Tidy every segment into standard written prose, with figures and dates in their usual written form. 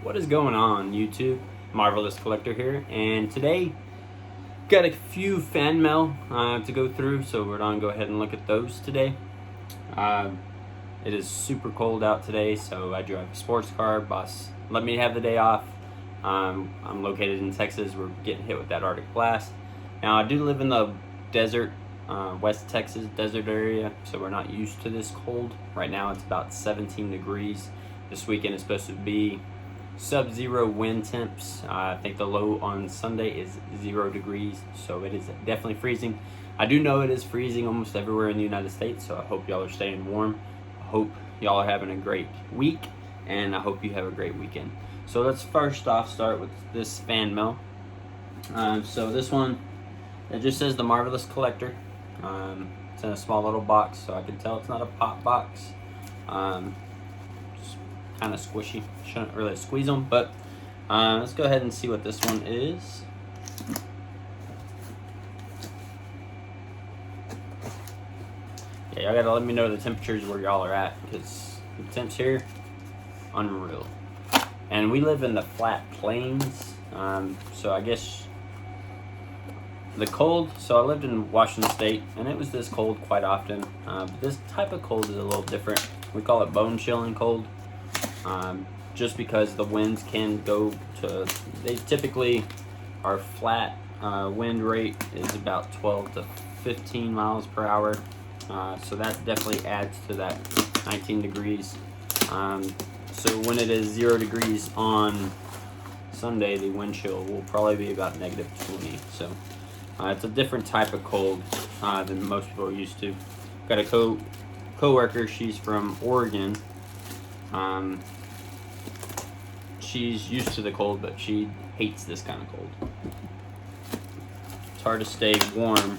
What is going on, YouTube? Marvelous Collector here, and today got a few fan mail to go through, so we're gonna go ahead and look at those today. It is super cold out today, so I drive a sports car. Boss let me have the day off. I'm located in Texas. We're getting hit with that Arctic blast. Now, I do live in the desert, West Texas desert area, so we're not used to this cold. Right now, it's about 17 degrees. This weekend is supposed to be sub-zero wind temps. I think the low on Sunday is 0 degrees, so it is definitely freezing. I do know it is freezing almost everywhere in the United States, so I hope y'all are staying warm. I hope y'all are having a great week, and I hope you have a great weekend. So let's first off start with this fan mail. So this one, it just says the Marvelous Collector. It's in a small little box, so I can tell it's not a pop box. Kind of squishy, shouldn't really squeeze them, but let's go ahead and see what this one is. Yeah, y'all gotta let me know the temperatures where y'all are at, because the temps here, unreal. And we live in the flat plains, so I guess the cold, so I lived in Washington State, and it was this cold quite often, but this type of cold is a little different. We call it bone chilling cold. Just because the winds can go to, they typically are flat. Wind rate is about 12 to 15 miles per hour. So that definitely adds to that 19 degrees. So when it is 0 degrees on Sunday, the wind chill will probably be about negative 20. So it's a different type of cold than most people are used to. Got a co-worker, she's from Oregon. She's used to the cold, but she hates this kind of cold. It's hard to stay warm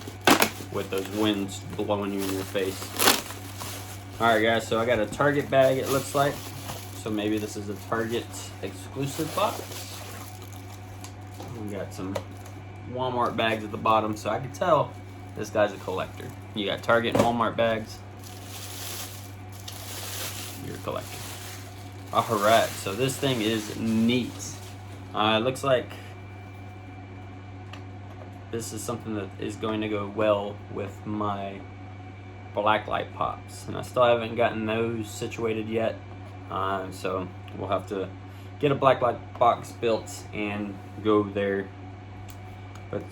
with those winds blowing you in your face. Alright guys, so I got a Target bag, it looks like. So maybe this is a Target exclusive box. We got some Walmart bags at the bottom, so I can tell this guy's a collector. You got Target and Walmart bags. You're a collector. Alright, so this thing is neat. It looks like this is something that is going to go well with my blacklight pops. And I still haven't gotten those situated yet. So we'll have to get a blacklight box built and go there. But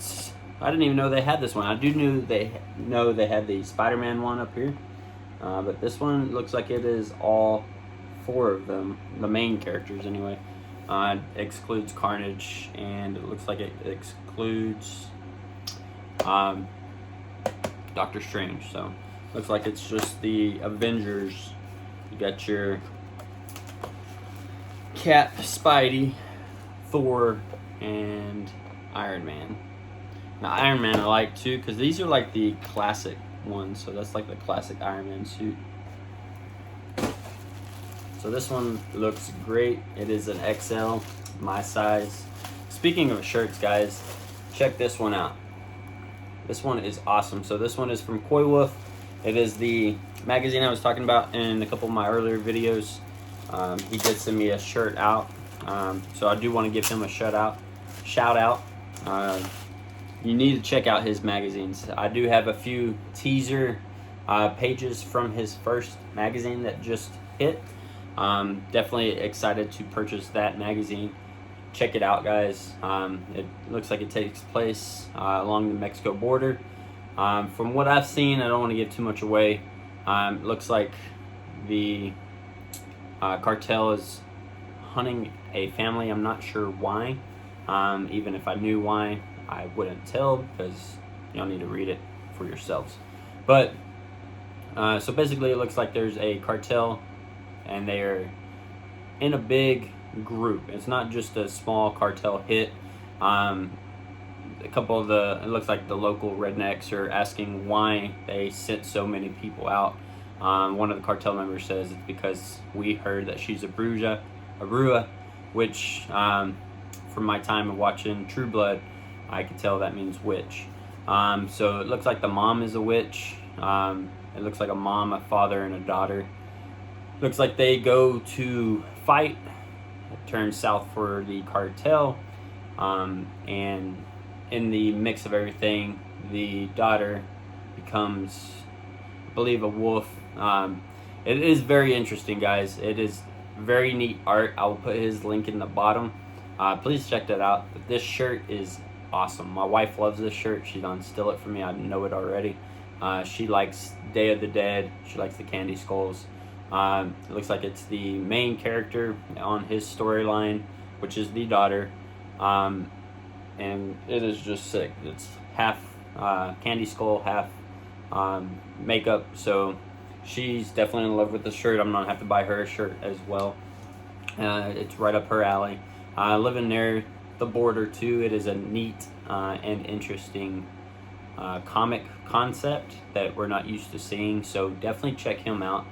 I didn't even know they had this one. I do know they had the Spider-Man one up here. But this one looks like it is all 4 of them, the main characters anyway. Excludes Carnage, and it looks like it excludes Doctor Strange. So looks like it's just the Avengers. You got your Cap, Spidey, Thor, and Iron Man. Now Iron Man I like too, because these are like the classic ones. So that's like the classic Iron Man suit. So this one looks great. It is an XL, my size. Speaking of shirts, guys, check this one out. This one is awesome. So this one is from Coy Wolf. It is the magazine I was talking about in a couple of my earlier videos. He did send me a shirt out. So I do want to give him a shout out. You need to check out his magazines. I do have a few teaser pages from his first magazine that just hit. Definitely excited to purchase that magazine. Check it out, guys. It looks like it takes place along the Mexico border. From what I've seen, I don't want to give too much away. It looks like the cartel is hunting a family. I'm not sure why. Even if I knew why, I wouldn't tell, because y'all need to read it for yourselves. But so basically it looks like there's a cartel, and they're in a big group. It's not just a small cartel hit. A couple of it looks like the local rednecks are asking why they sent so many people out. One of the cartel members says it's because we heard that she's a bruja, which from my time of watching True Blood, I could tell that means witch. So it looks like the mom is a witch. It looks like a mom, a father, and a daughter. Looks like they go to fight turns south for the cartel, and in the mix of everything, the daughter becomes, I believe, a wolf. It is very interesting, guys. It is very neat art. I will put his link in the bottom. Please check that out. But this shirt is awesome. My wife loves this shirt. She done steal it from me. I know it already. She likes Day of the Dead. She likes the Candy Skulls. It looks like it's the main character on his storyline, which is the daughter. And it is just sick. It's half Candy Skull, half makeup. So she's definitely in love with the shirt. I'm gonna have to buy her a shirt as well. It's right up her alley. Living near the border too, it is a neat and interesting comic concept that we're not used to seeing. So definitely check him out.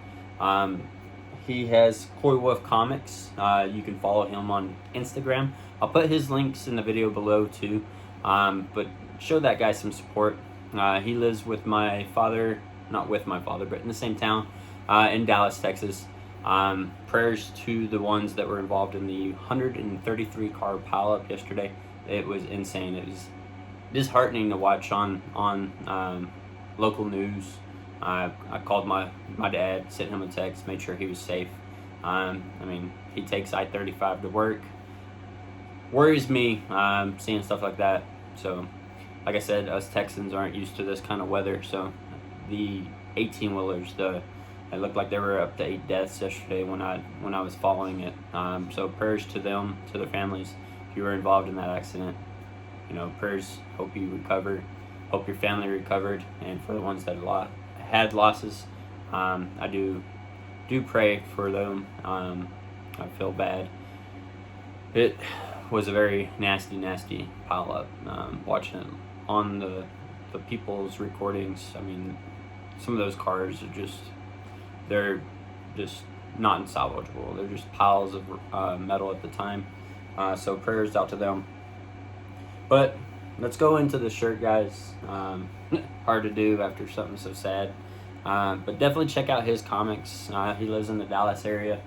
He has Coy Wolf Comics. You can follow him on Instagram. I'll put his links in the video below too. But show that guy some support. He lives with my father, not with my father, but in the same town in Dallas, Texas. Prayers to the ones that were involved in the 133 car pileup yesterday. It was insane. It was disheartening to watch on local news. I called my dad, sent him a text, made sure he was safe. I mean, he takes I-35 to work. Worries me seeing stuff like that. So, like I said, us Texans aren't used to this kind of weather. So, the 18-wheelers, it looked like there were up to 8 deaths yesterday when I was following it. So, prayers to them, to their families. If you were involved in that accident, prayers. Hope you recover. Hope your family recovered. And for the ones that had losses, I do pray for them. I feel bad. It was a very nasty pile up. Watching it on the people's recordings, I mean, some of those cars are they're just not salvageable. They're just piles of metal at the time. So prayers out to them. But let's go into the shirt, guys. Hard to do after something so sad. But definitely check out his comics. He lives in the Dallas area.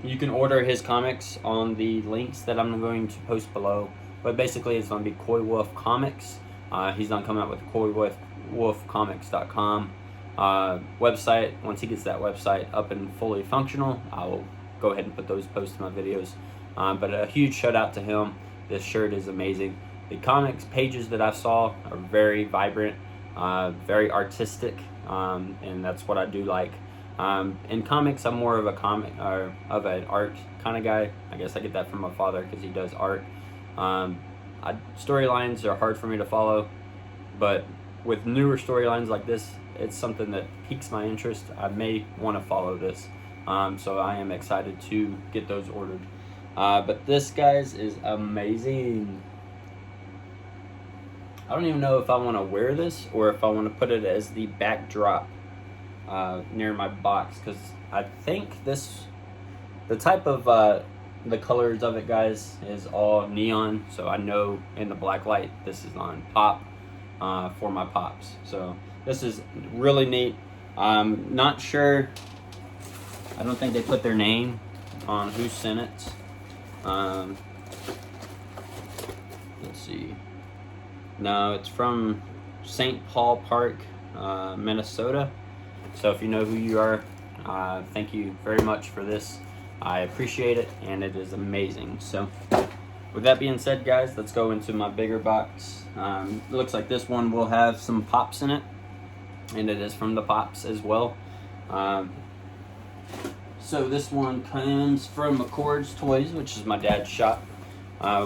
You can order his comics on the links that I'm going to post below. But basically, it's going to be Coy Wolf Comics. He's done coming out with CoyWolfComics.com website. Once he gets that website up and fully functional, I will go ahead and put those posts in my videos. But a huge shout out to him. This shirt is amazing. The comics pages that I saw are very vibrant, very artistic, and that's what I do like. In comics, I'm more of an art kind of guy. I guess I get that from my father because he does art. Storylines are hard for me to follow, but with newer storylines like this, it's something that piques my interest. I may want to follow this, so I am excited to get those ordered. But this, guys, is amazing. I don't even know if I want to wear this or if I want to put it as the backdrop near my box, because I think the type of the colors of it, guys, is all neon, so I know in the black light this is on pop for my pops. So this is really neat. I'm not sure, I don't think they put their name on who sent it. Let's see. No, it's from St. Paul Park, Minnesota. So if you know who you are, thank you very much for this. I appreciate it, and it is amazing. So with that being said, guys, let's go into my bigger box. It looks like this one will have some Pops in it, and it is from the Pops as well. So this one comes from McCord's Toys, which is my dad's shop.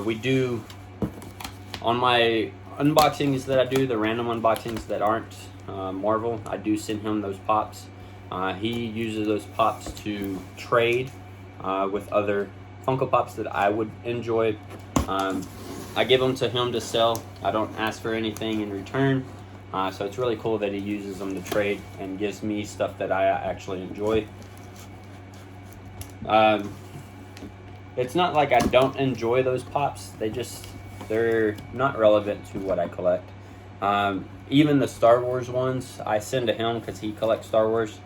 We do, on my unboxings that I do, the random unboxings that aren't Marvel, I do send him those Pops. He uses those Pops to trade with other Funko Pops that I would enjoy. I give them to him to sell. I don't ask for anything in return. So it's really cool that he uses them to trade and gives me stuff that I actually enjoy. It's not like I don't enjoy those Pops. They're not relevant to what I collect. Even the Star Wars ones, I send to him because he collects Star Wars.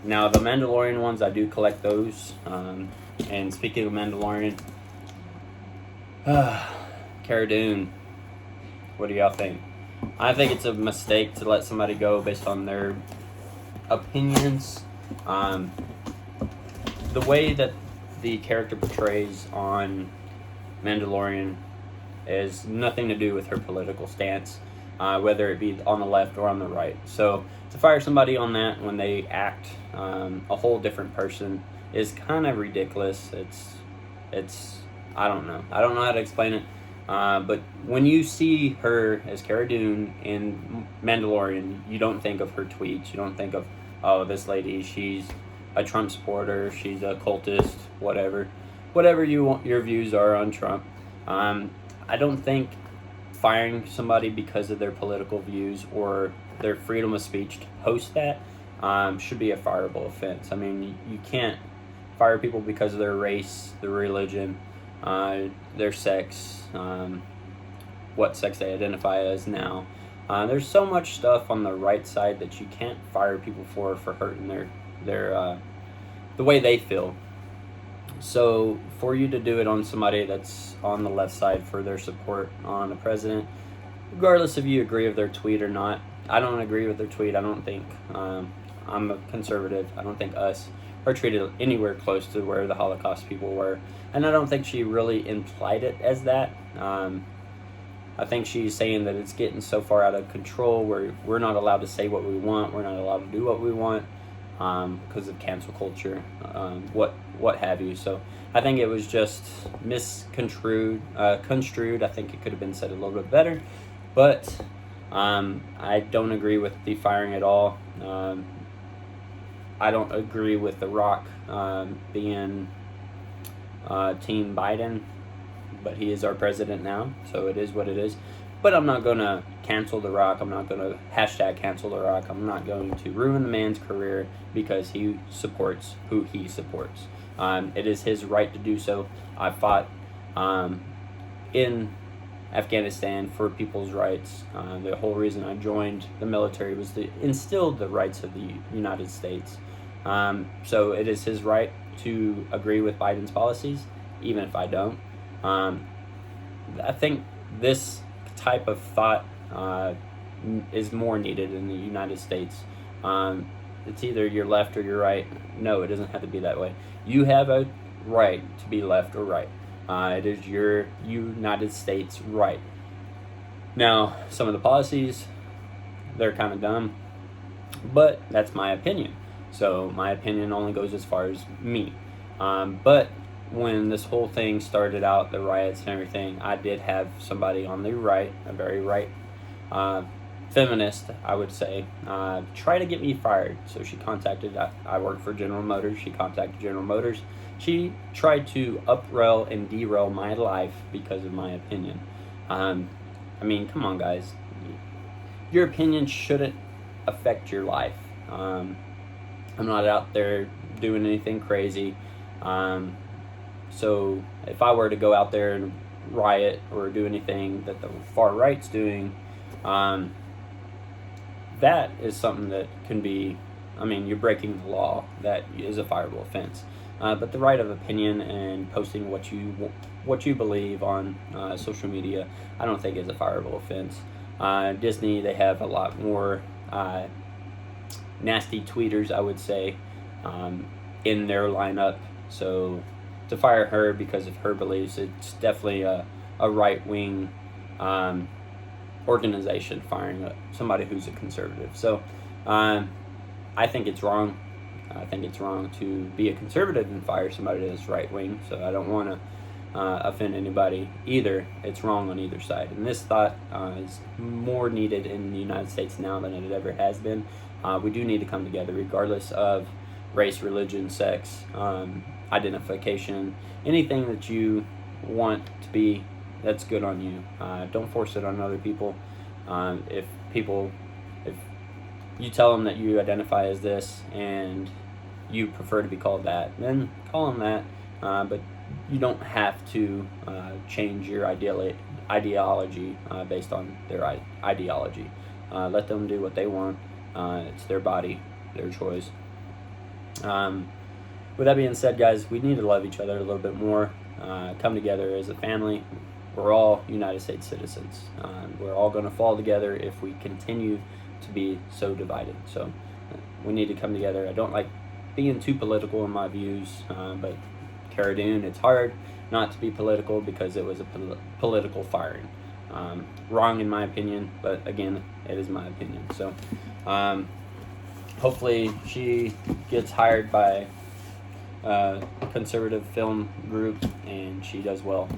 Now, the Mandalorian ones, I do collect those. And speaking of Mandalorian, Cara Dune, what do y'all think? I think it's a mistake to let somebody go based on their opinions. The way that the character portrays on Mandalorian is nothing to do with her political stance, whether it be on the left or on the right. So to fire somebody on that when they act a whole different person is kind of ridiculous. It's I don't know how to explain it. But when you see her as Cara Dune in Mandalorian, you don't think of her tweets. You don't think of, oh, this lady, she's a Trump supporter, she's a cultist, whatever you want, your views are on Trump. I don't think firing somebody because of their political views or their freedom of speech to post that should be a fireable offense. I mean, you can't fire people because of their race, their religion, their sex, what sex they identify as now. There's so much stuff on the right side that you can't fire people for hurting their the way they feel. So for you to do it on somebody that's on the left side for their support on the president, regardless if you agree with their tweet or not, I don't agree with their tweet. I don't think I'm a conservative. I don't think us are treated anywhere close to where the Holocaust people were, and I don't think she really implied it as that. I think she's saying that it's getting so far out of control where we're not allowed to say what we want, we're not allowed to do what we want because of cancel culture, what have you. So I think it was just misconstrued. Construed. I think it could have been said a little bit better, but I don't agree with the firing at all. I don't agree with The Rock being Team Biden, but he is our president now, so it is what it is. But I'm not going to cancel The Rock. I'm not going to hashtag cancel The Rock. I'm not going to ruin the man's career because he supports who he supports. It is his right to do so. I fought in Afghanistan for people's rights. The whole reason I joined the military was to instill the rights of the United States. So it is his right to agree with Biden's policies, even if I don't. I think this type of thought is more needed in the United States. It's either you're left or you're right. No, it doesn't have to be that way. You have a right to be left or right. It is your United States right. Now, some of the policies, they're kind of dumb, but that's my opinion. So my opinion only goes as far as me. But when this whole thing started out, the riots and everything, I did have somebody on the right, a very right feminist, I would say, try to get me fired. So she contacted, I work for General Motors, she contacted General Motors. She tried to uprail and derail my life because of my opinion. I mean, come on, guys. Your opinion shouldn't affect your life. I'm not out there doing anything crazy. So if I were to go out there and riot or do anything that the far right's doing, that is something that can be, I mean, you're breaking the law. That is a fireable offense. But the right of opinion and posting what you believe on social media, I don't think is a fireable offense. Disney, they have a lot more nasty tweeters, I would say, in their lineup. So to fire her because of her beliefs, it's definitely a right-wing organization firing somebody who's a conservative. So I think it's wrong. I think it's wrong to be a conservative and fire somebody that's right-wing. So I don't want to offend anybody either. It's wrong on either side. And this thought is more needed in the United States now than it ever has been. We do need to come together regardless of race, religion, sex, identification, anything that you want to be, that's good on you. Don't force it on other people. If you tell them that you identify as this and you prefer to be called that, then call them that. But you don't have to change your ideology based on their ideology. Let them do what they want. It's their body, their choice. With that being said, guys, we need to love each other a little bit more. Come together as a family. We're all United States citizens. We're all going to fall together if we continue to be so divided. So we need to come together. I don't like being too political in my views, but Cara Dune, it's hard not to be political because it was a political firing. Wrong in my opinion, but again, it is my opinion. So hopefully she gets hired by a conservative film group and she does well.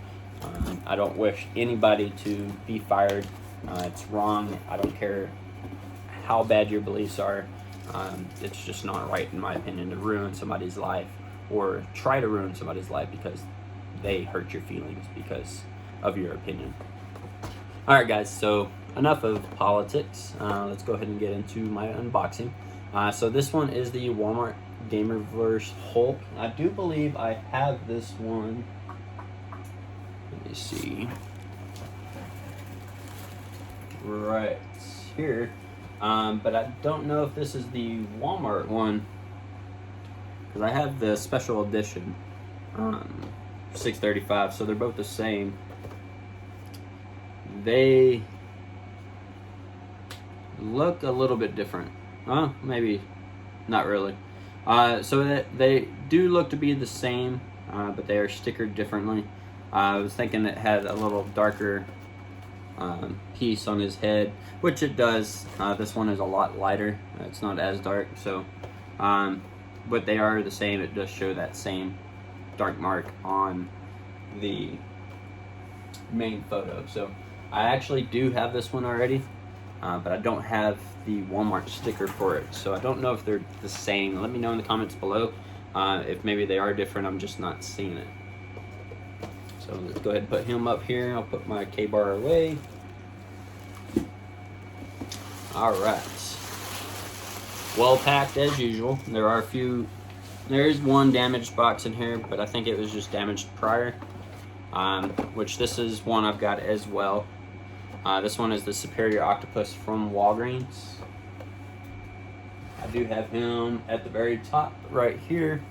I don't wish anybody to be fired. It's wrong. I don't care how bad your beliefs are. It's just not right, in my opinion, to ruin somebody's life or try to ruin somebody's life because they hurt your feelings because of your opinion. All right, guys, so enough of politics. Let's go ahead and get into my unboxing. So this one is the Walmart Gamerverse Hulk. I do believe I have this one. Let me see. Right here. But I don't know if this is the Walmart one because I have the special edition, $6.35. So they're both the same. They look a little bit different. Maybe not really. So they do look to be the same, but they are stickered differently. I was thinking it had a little darker piece on his head, which it does. This one is a lot lighter. It's not as dark, so but they are the same. It does show that same dark mark on the main photo. So I actually do have this one already, but I don't have the Walmart sticker for it, so I don't know if they're the same. Let me know in the comments below if maybe they are different. I'm just not seeing it. So let's go ahead and put him up here. I'll put my K-bar away. All right. Well packed as usual. There is one damaged box in here, but I think it was just damaged prior. Which this is one I've got as well. This one is the Superior Octopus from Walgreens. I do have him at the very top right here.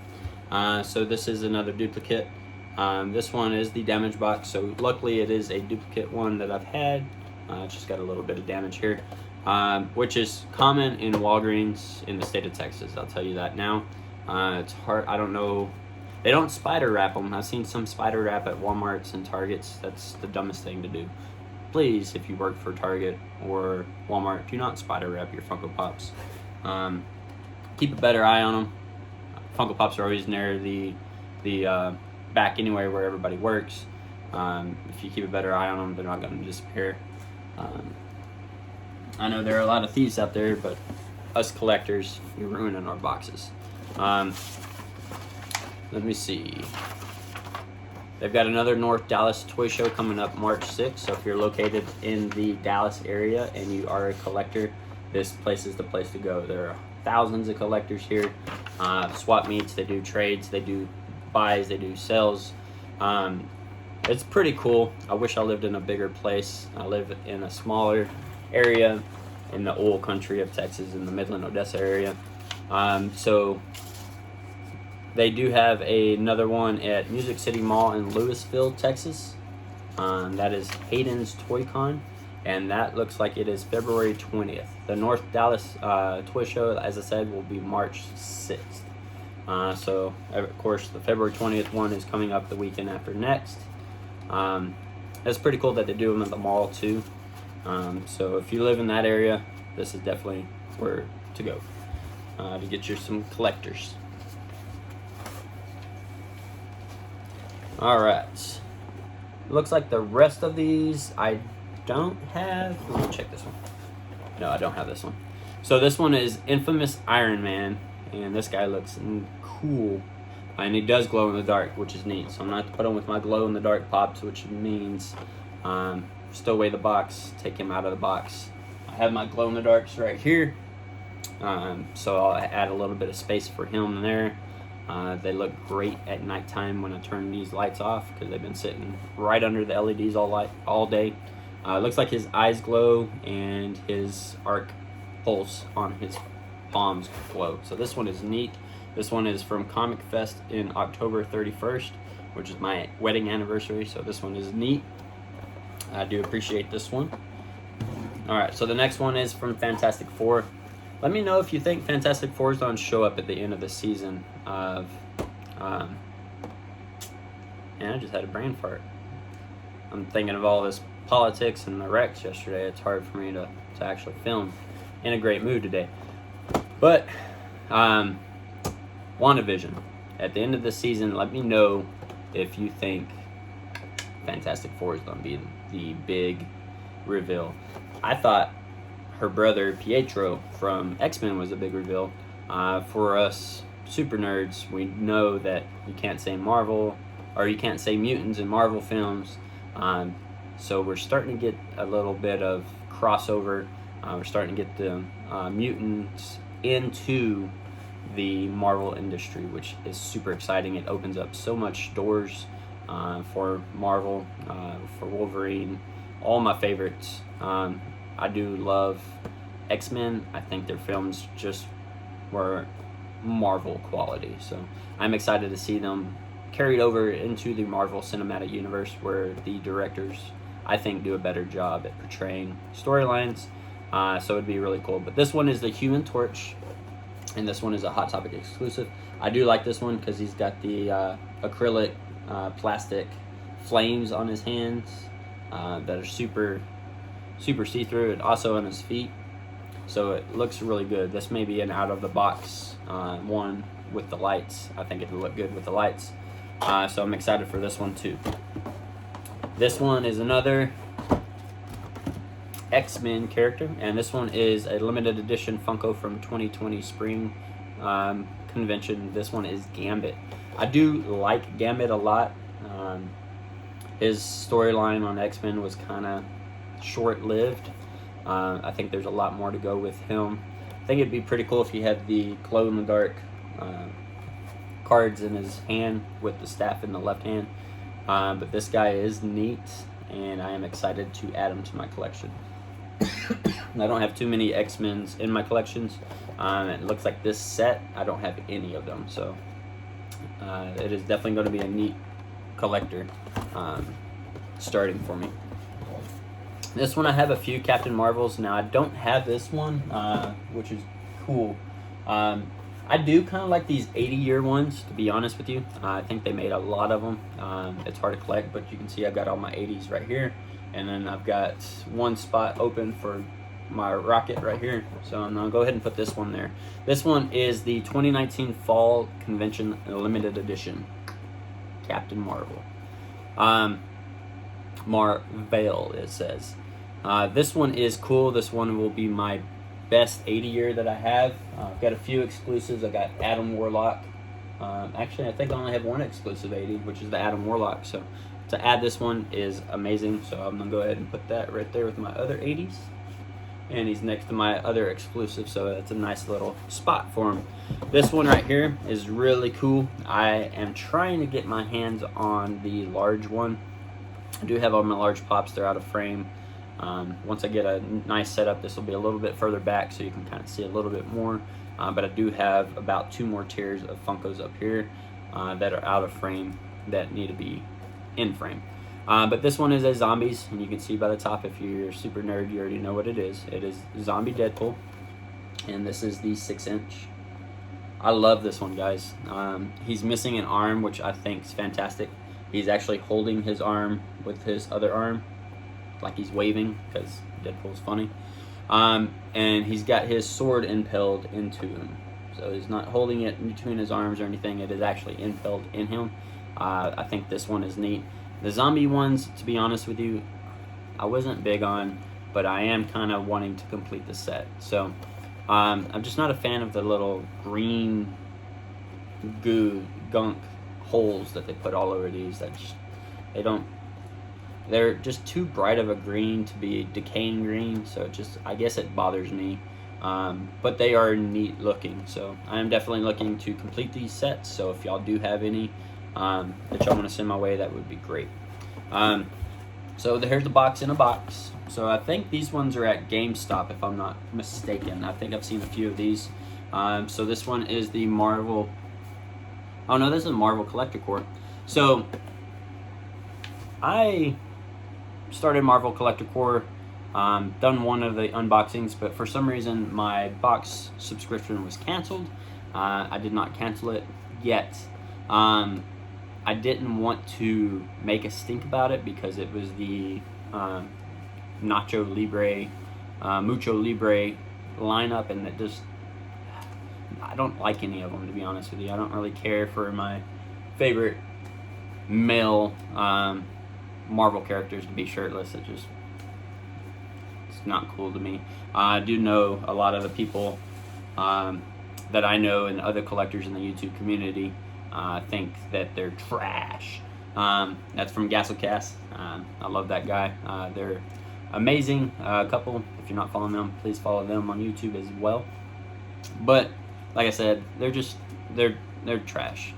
So this is another duplicate. This one is the damage box, so luckily it is a duplicate one that I've had. It's just got a little bit of damage here, which is common in Walgreens in the state of Texas. I'll tell you that now. It's hard. I don't know. They don't spider wrap them. I've seen some spider wrap at Walmarts and Targets. That's the dumbest thing to do. Please, if you work for Target or Walmart, do not spider wrap your Funko Pops. Keep a better eye on them. Funko Pops are always near the back anyway where everybody works. If you keep a better eye on them, they're not going to disappear. I know there are a lot of thieves out there, but us collectors, you're ruining our boxes. Let me see. They've got another North Dallas Toy Show coming up March 6th. So if you're located in the Dallas area and you are a collector, this place is the place to go. There are thousands of collectors here. Swap meets, they do trades, they do buys, they do sales. It's pretty cool. I wish I lived in a bigger place. I live in a smaller area in the oil country of Texas, in the Midland, Odessa area. So they do have another one at Music City Mall in Louisville, Texas. That is Hayden's Toy Con, and that looks like it is February 20th. The North Dallas Toy Show, as I said, will be March 6th. So, of course, the February 20th one is coming up the weekend after next. It's pretty cool that they do them at the mall, too. So if you live in that area, this is definitely where to go to get you some collectors. All right. Looks like the rest of these I don't have. Let me check this one. No, I don't have this one. So this one is Infamous Iron Man, and this guy looks cool. And he does glow in the dark, which is neat. So I'm going to put him with my glow in the dark pops, which means stow away the box, take him out of the box. I have my glow in the darks right here. So I'll add a little bit of space for him there. They look great at nighttime when I turn these lights off because they've been sitting right under the LEDs all day. It looks like his eyes glow and his arc pulse on his palms glow. So this one is neat. This one is from Comic Fest in October 31st, which is my wedding anniversary, so this one is neat. I do appreciate this one. All right, so the next one is from Fantastic Four. Let me know if you think Fantastic Four is going to show up at the end of the season of... and I just had a brain fart. I'm thinking of all this politics and the wrecks yesterday. It's hard for me to actually film in a great mood today. But, WandaVision. At the end of the season, let me know if you think Fantastic Four is going to be the big reveal. I thought her brother Pietro from X-Men was a big reveal. For us super nerds, we know that you can't say Marvel, or you can't say mutants in Marvel films. So we're starting to get a little bit of crossover. We're starting to get the mutants into the Marvel industry, which is super exciting. It opens up so much doors for Marvel, for Wolverine, all my favorites. I do love X-Men. I think their films just were Marvel quality. So I'm excited to see them carried over into the Marvel Cinematic Universe, where the directors, I think, do a better job at portraying storylines. So it'd be really cool. But this one is the Human Torch, and this one is a Hot Topic exclusive. I do like this one because he's got the acrylic plastic flames on his hands that are super see-through, and also on his feet. So it looks really good. This may be an out-of-the-box one with the lights. I think it'll look good with the lights. So I'm excited for this one too. This one is another X-Men character, and this one is a limited edition Funko from 2020 spring convention. This one is Gambit. I do like Gambit a lot. His storyline on X-Men was kind of short-lived. I think there's a lot more to go with him. I think it'd be pretty cool if he had the glow-in-the-dark cards in his hand with the staff in the left hand. But this guy is neat, and I am excited to add him to my collection. I don't have too many X-Men's in my collections. It looks like this set, I don't have any of them. So it is definitely going to be a neat collector starting for me. This one, I have a few Captain Marvels. Now, I don't have this one, which is cool. I do kind of like these 80-year ones, to be honest with you. I think they made a lot of them. It's hard to collect, but you can see I've got all my 80s right here. And then I've got one spot open for my Rocket right here. So I'm going to go ahead and put this one there. This one is the 2019 Fall Convention Limited Edition Captain Marvel. Marvel, it says. This one is cool. This one will be my best 80 year that I have. I've got a few exclusives. I got Adam Warlock. Actually, I think I only have one exclusive 80, which is the Adam Warlock. So to add this one is amazing. So I'm going to go ahead and put that right there with my other 80s. And he's next to my other exclusive, so that's a nice little spot for him. This one right here is really cool. I am trying to get my hands on the large one. I do have all my large pops. They're out of frame. Once I get a nice setup, this will be a little bit further back so you can kind of see a little bit more. But I do have about 2 more tiers of Funkos up here that are out of frame that need to be in frame. But this one is a Zombies, and you can see by the top, if you're a super nerd, you already know what it is. It is Zombie Deadpool, and this is the 6-inch. I love this one, guys. He's missing an arm, which I think is fantastic. He's actually holding his arm with his other arm, like he's waving, because Deadpool's funny. And he's got his sword impaled into him. So he's not holding it in between his arms or anything. It is actually impaled in him. I think this one is neat. The zombie ones, to be honest with you, I wasn't big on, but I am kind of wanting to complete the set. So I'm just not a fan of the little green gunk holes that they put all over these. They're just too bright of a green to be decaying green, so I guess it bothers me. But they are neat looking, so I am definitely looking to complete these sets. So if y'all do have any that y'all want to send my way, that would be great. So here's the box in a box. So I think these ones are at GameStop, if I'm not mistaken. I think I've seen a few of these. So this one is the Marvel Oh no, this is a Marvel Collector Corps. So I started Marvel Collector Corps, done one of the unboxings, but for some reason my box subscription was canceled. I did not cancel it yet. I didn't want to make a stink about it because it was the Nacho Libre, Mucho Libre lineup, and it just, I don't like any of them, to be honest with you. I don't really care for my favorite male Marvel characters to be shirtless. It's not cool to me. I do know a lot of the people that I know and other collectors in the YouTube community think that they're trash. That's from Gasolcast. I love that guy. They're amazing couple. If you're not following them, please follow them on YouTube as well. But like I said, they're trash.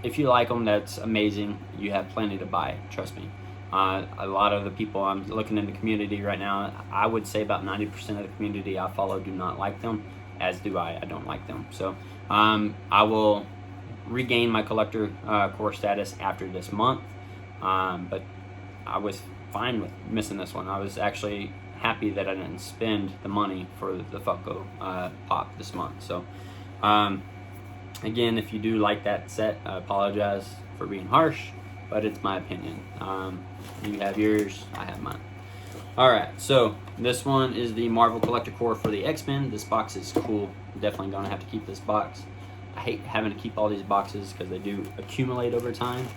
If you like them, that's amazing. You have plenty to buy, trust me. A lot of the people I'm looking in the community right now, I would say about 90% of the community I follow do not like them, as do I. I don't like them. So I will regain my collector core status after this month. But I was fine with missing this one. I was actually happy that I didn't spend the money for the Funko Pop this month. So again, if you do like that set, I apologize for being harsh, but it's my opinion. You have yours, I have mine. Alright, so this one is the Marvel Collector Corps for the X-Men. This box is cool. I'm definitely going to have to keep this box. I hate having to keep all these boxes because they do accumulate over time.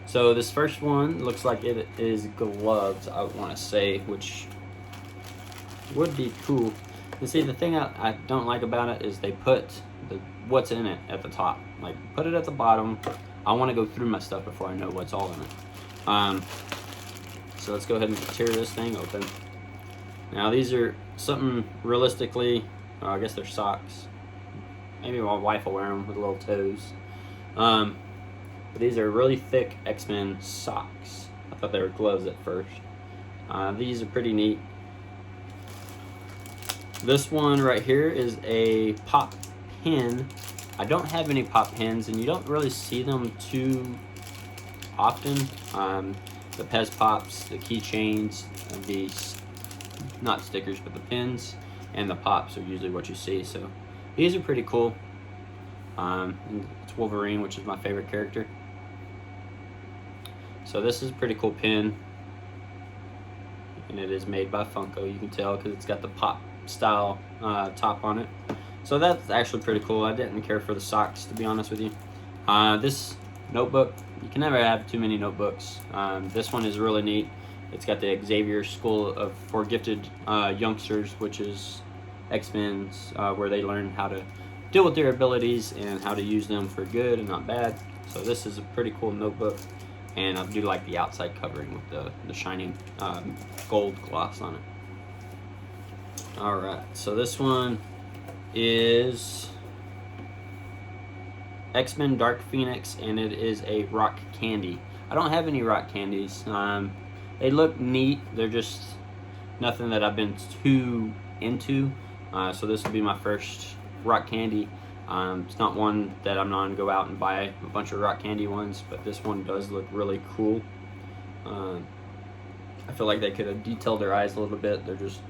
So this first one looks like it is gloves, I want to say, which would be cool. And see, the thing I don't like about it is they put what's in it at the top. Like, put it at the bottom. I want to go through my stuff before I know what's all in it. So let's go ahead and tear this thing open. Now these are something realistically, I guess they're socks. Maybe my wife will wear them with little toes. But these are really thick X-Men socks. I thought they were gloves at first. These are pretty neat. This one right here is a pop pin. I don't have any pop pins, and you don't really see them too often. The Pez Pops, the keychains, these, not stickers, but the pins, and the pops are usually what you see. So these are pretty cool. It's Wolverine, which is my favorite character. So this is a pretty cool pin, and it is made by Funko. You can tell because it's got the pop style top on it. So that's actually pretty cool. I didn't care for the socks, to be honest with you. This notebook, you can never have too many notebooks. This one is really neat. It's got the Xavier School for Gifted Youngsters, which is X-Men's, where they learn how to deal with their abilities and how to use them for good and not bad. So this is a pretty cool notebook, and I do like the outside covering with the shining gold gloss on it. Alright, so this one is X-Men Dark Phoenix, and it is a rock candy. I don't have any rock candies. They look neat. They're just nothing that I've been too into. So this will be my first rock candy. It's not one that I'm not going to go out and buy a bunch of rock candy ones, but this one does look really cool. I feel like they could have detailed their eyes a little bit. They're just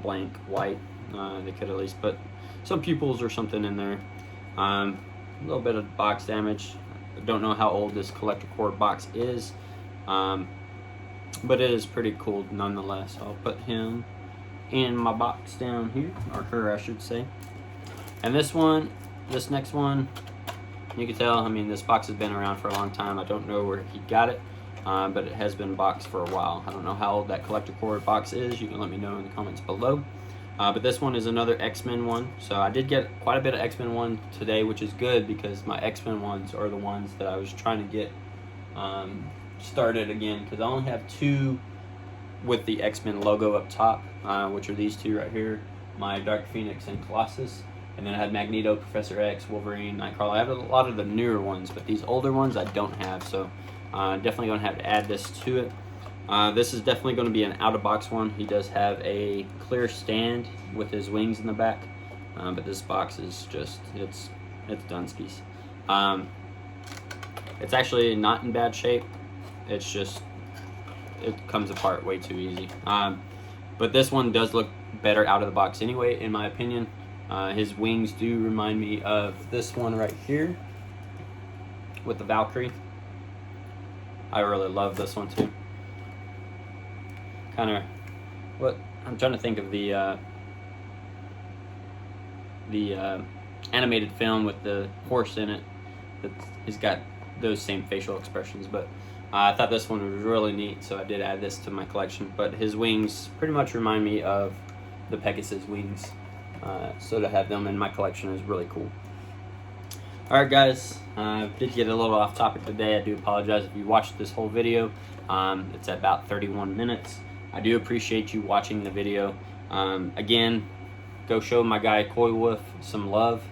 blank white. They could at least put some pupils or something in there. A little bit of box damage. I don't know how old this Collector Corps box is, but it is pretty cool nonetheless. I'll put him in my box down here, or her I should say. And this next one, you can tell, I mean, this box has been around for a long time. I don't know where he got it, but it has been boxed for a while. I don't know how old that Collector Corps box is. You can let me know in the comments below. But this one is another X-Men one. So I did get quite a bit of X-Men one today, which is good because my X-Men ones are the ones that I was trying to get started again, because I only have two with the X-Men logo up top, which are these two right here, my Dark Phoenix and Colossus. And then I had Magneto, Professor X, Wolverine, Nightcrawler. I have a lot of the newer ones, but these older ones I don't have, so definitely going to have to add this to it. This is definitely going to be an out-of-box one. He does have a clear stand with his wings in the back. but this box is just it's Dunskies. It's actually not in bad shape. It's just it comes apart way too easy. But this one does look better out of the box anyway, in my opinion. His wings do remind me of this one right here with the Valkyrie. I really love this one too. Kind of what I'm trying to think of the animated film with the horse in it. He's got those same facial expressions, but I thought this one was really neat, so I did add this to my collection. But his wings pretty much remind me of the Pegasus wings, so to have them in my collection is really cool. Alright guys, did get a little off topic today. I do apologize if you watched this whole video. It's at about 31 minutes. I do appreciate you watching the video. Again, go show my guy Koi Wolf some love.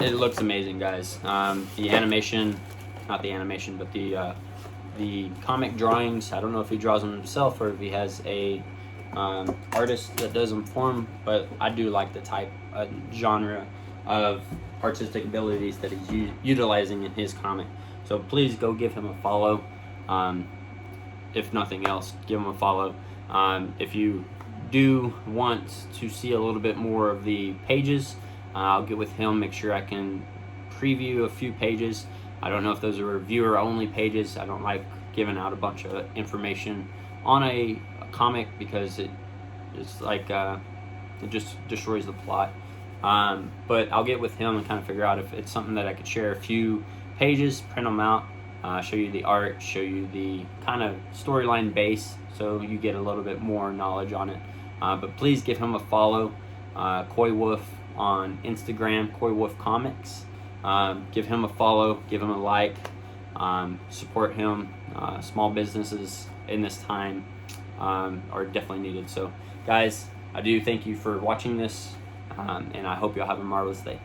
It looks amazing, guys. The animation, not the animation, but the comic drawings. I don't know if he draws them himself or if he has a artist that does them for him, but I do like the type genre of artistic abilities that he's utilizing in his comic. So please go give him a follow. If nothing else, give him a follow. If you do want to see a little bit more of the pages, I'll get with him, make sure I can preview a few pages. I don't know if those are reviewer only pages. I don't like giving out a bunch of information on a comic because it's like it just destroys the plot. But I'll get with him and kind of figure out if it's something that I could share a few pages, print them out, show you the art, show you the kind of storyline base, so you get a little bit more knowledge on it. But please give him a follow, Koi Wolf on Instagram, Koi Wolf Comics. Give him a follow, give him a like, support him. Small businesses in this time are definitely needed. So guys, I do thank you for watching this, and I hope you'll have a marvelous day.